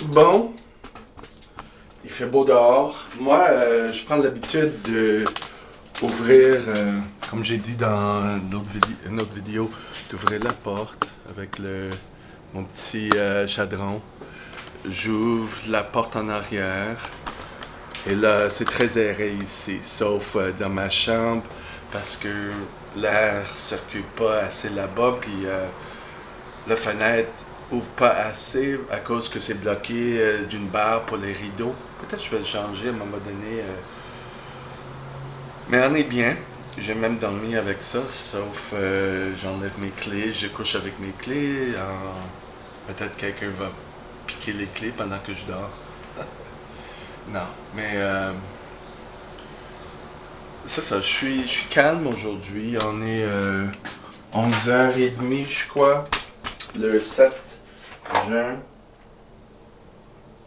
Bon, il fait beau dehors. Moi, je prends l'habitude de ouvrir, comme j'ai dit dans une autre vidéo, d'ouvrir la porte avec mon petit chadron. J'ouvre la porte en arrière. Et là, c'est très aéré ici, sauf dans ma chambre, parce que l'air circule pas assez là-bas, puis la fenêtre ouvre pas assez à cause que c'est bloqué d'une barre pour les rideaux. Peut-être que je vais le changer à un moment donné. Mais on est bien. J'ai même dormi avec ça, sauf j'enlève mes clés, je couche avec mes clés. Peut-être quelqu'un va piquer les clés pendant que je dors. Non, mais c'est ça, je suis calme aujourd'hui. On est 11h30, je crois, le 7 juin,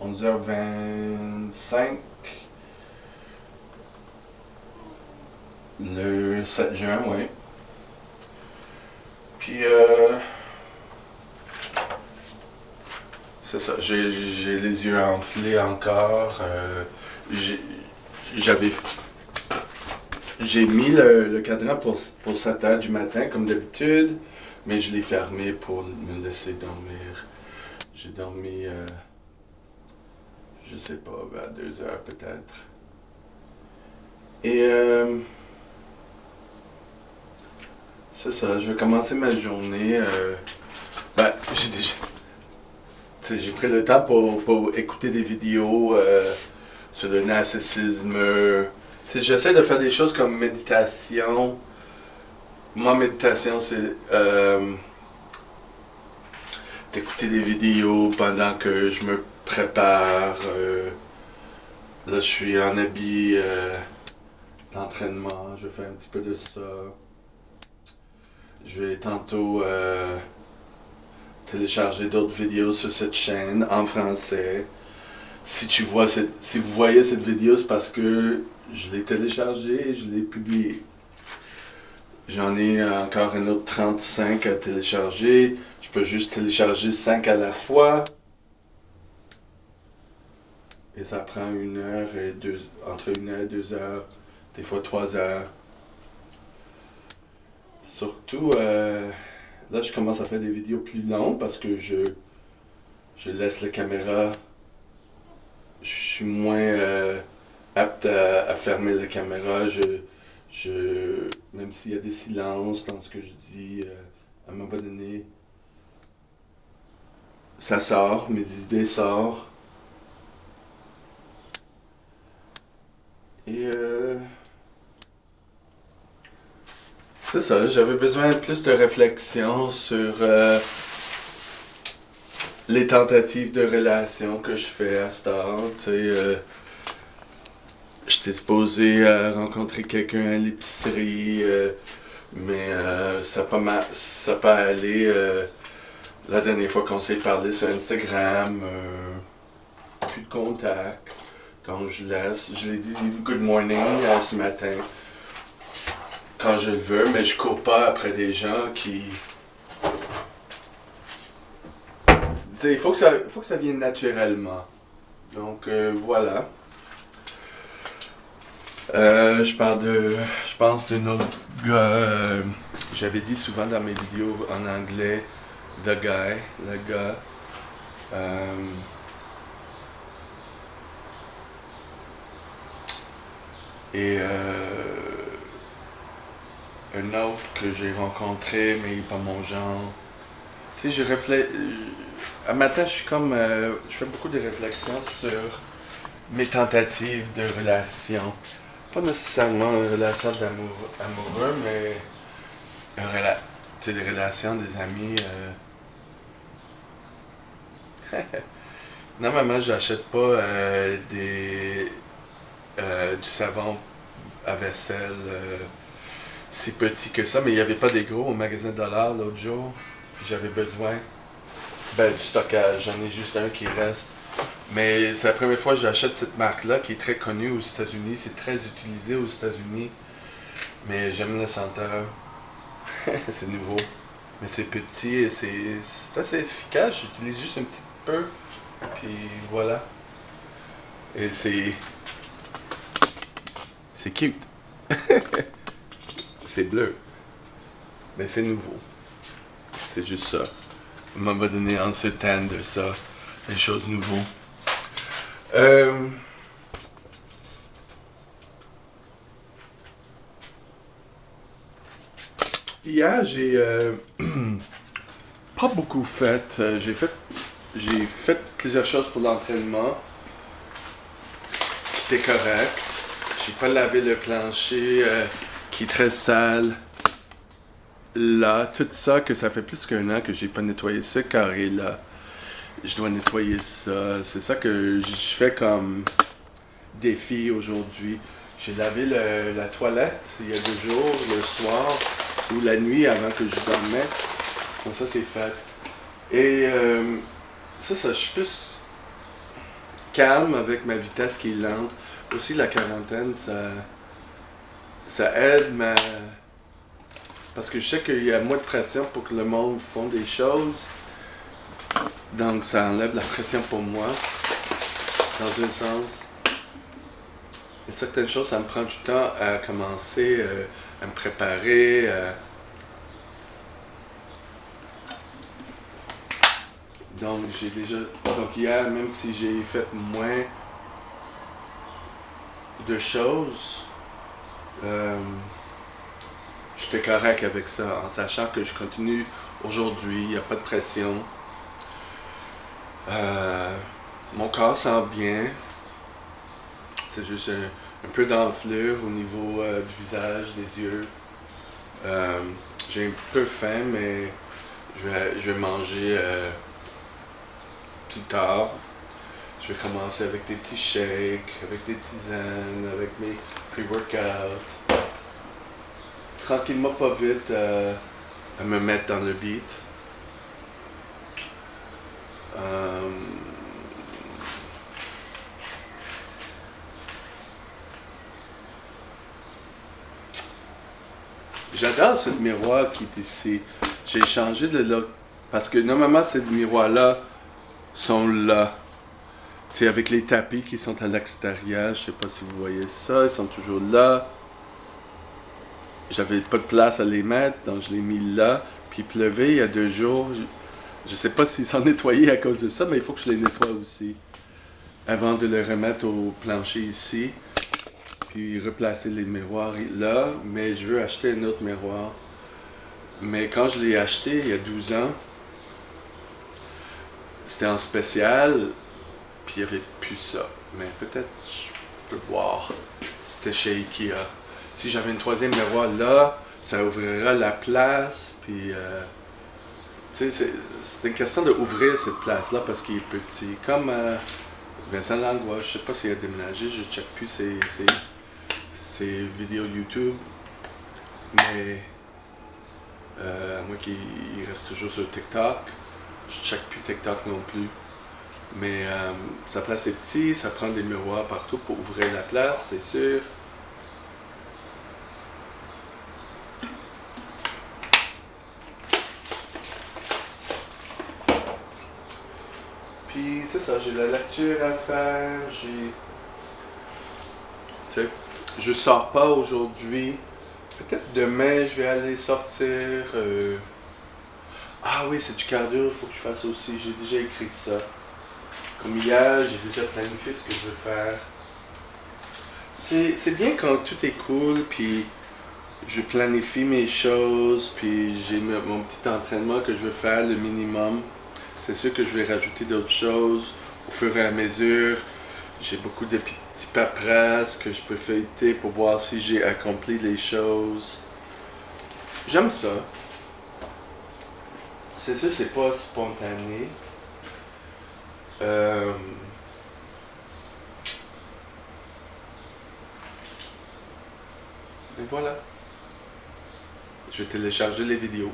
11h25, le 7 juin, oui. Puis, c'est ça, j'ai les yeux enflés encore. J'avais J'ai mis le cadran pour 7h du matin, comme d'habitude, mais je l'ai fermé pour me laisser dormir. J'ai dormi, je sais pas, vers 2h peut-être. Et c'est ça, je vais commencer ma journée. J'ai déjà... j'ai pris le temps pour écouter des vidéos sur le narcissisme. J'essaie de faire des choses comme méditation. Ma méditation, c'est d'écouter des vidéos pendant que je me prépare. Là, je suis en habit d'entraînement. Je fais un petit peu de ça. Je vais tantôt télécharger d'autres vidéos sur cette chaîne en français. Si vous voyez cette vidéo, c'est parce que je l'ai téléchargée et je l'ai publiée. J'en ai encore un autre 35 à télécharger. Je peux juste télécharger 5 à la fois. Et ça prend entre 1 heure et 2 heures, des fois 3 heures. Surtout, là je commence à faire des vidéos plus longues parce que je laisse la caméra. Je suis moins apte à fermer la caméra. Même s'il y a des silences dans ce que je dis, à un moment donné, ça sort, mes idées sortent. Et c'est ça, j'avais besoin de plus de réflexion sur les tentatives de relation que je fais à cette heure. J'étais supposé rencontrer quelqu'un à l'épicerie, mais ça n'a pas allé. La dernière fois qu'on s'est parlé sur Instagram, plus de contact. Donc je l'ai dit good morning ce matin, quand je le veux, mais je cours pas après des gens qui... Il faut que ça vienne naturellement. Donc voilà. Je pense d'un autre gars. J'avais dit souvent dans mes vidéos en anglais, the guy, le gars. Et un autre que j'ai rencontré, mais pas mon genre. Tu sais, un matin, je suis comme... je fais beaucoup de réflexions sur mes tentatives de relation. Pas nécessairement une relation amoureux, mais des relations, des amis. Normalement, j'achète pas du savon à vaisselle si petit que ça, mais il n'y avait pas des gros au magasin de dollars l'autre jour. J'avais besoin du stockage. J'en ai juste un qui reste. Mais c'est la première fois que j'achète cette marque-là qui est très connue aux États-Unis. C'est très utilisé aux États-Unis. Mais j'aime la senteur. C'est nouveau. Mais c'est petit et c'est assez efficace. J'utilise juste un Puis voilà. Et c'est cute. C'est bleu. Mais c'est nouveau. C'est juste ça. On m'a donné un certain de ça. Des choses nouveaux. Hier, j'ai pas beaucoup fait. J'ai fait plusieurs choses pour l'entraînement qui étaient correctes. J'ai pas lavé le plancher qui est très sale. Là, tout ça, que ça fait plus qu'un an que j'ai pas nettoyé ce carré-là. Je dois nettoyer ça. C'est ça que je fais comme défi aujourd'hui. J'ai lavé la toilette il y a 2 jours, le soir ou la nuit avant que je dormais. Donc ça, c'est fait. Et ça, je suis plus calme avec ma vitesse qui est lente. Aussi, la quarantaine, ça aide parce que je sais qu'il y a moins de pression pour que le monde fasse des choses. Donc, ça enlève la pression pour moi, dans un sens. Et certaines choses, ça me prend du temps à commencer, à me préparer. Donc, Donc, hier, même si j'ai fait moins de choses, j'étais correct avec ça, en sachant que je continue aujourd'hui, il n'y a pas de pression. Mon corps sent bien. C'est juste un peu d'enflure au niveau du visage, des yeux. J'ai un peu faim, mais je vais manger plus tard. Je vais commencer avec des petits shakes, avec des tisanes, avec mes pre-workouts. Tranquillement, pas vite, à me mettre dans le beat. J'adore ce miroir qui est ici. J'ai changé de look parce que normalement ces miroirs-là sont là. Tu sais, avec les tapis qui sont à l'extérieur, je sais pas si vous voyez ça, ils sont toujours là. J'avais pas de place à les mettre, donc je les ai mis là. Puis il pleuvait il y a 2 jours. Je sais pas s'ils sont nettoyés à cause de ça, mais il faut que je les nettoie aussi. Avant de les remettre au plancher ici. Puis replacer les miroirs là. Mais je veux acheter un autre miroir. Mais quand je l'ai acheté il y a 12 ans, c'était en spécial. Puis il n'y avait plus ça. Mais peut-être je peux voir. C'était chez Ikea. Si j'avais une 3e miroir là, ça ouvrira la place. Puis c'est une question d'ouvrir cette place-là parce qu'il est petit. Comme Vincent Langlois, je sais pas s'il a déménagé, je ne check plus ses vidéos YouTube. Mais moi qui reste toujours sur TikTok, je check plus TikTok non plus. Mais sa place est petite, ça prend des miroirs partout pour ouvrir la place, c'est sûr. Puis c'est ça, j'ai la lecture à faire, tu sais, je sors pas aujourd'hui. Peut-être demain je vais aller sortir. Ah oui, c'est du cardio, il faut que je fasse aussi. J'ai déjà écrit ça. Comme hier, j'ai déjà planifié ce que je veux faire. C'est bien quand tout est cool, puis je planifie mes choses, puis j'ai mon petit entraînement que je veux faire, le minimum. C'est sûr que je vais rajouter d'autres choses au fur et à mesure. J'ai beaucoup de petits paperasses que je peux feuilleter pour voir si j'ai accompli les choses. J'aime ça. C'est sûr, c'est pas spontané. Et voilà. Je vais télécharger les vidéos.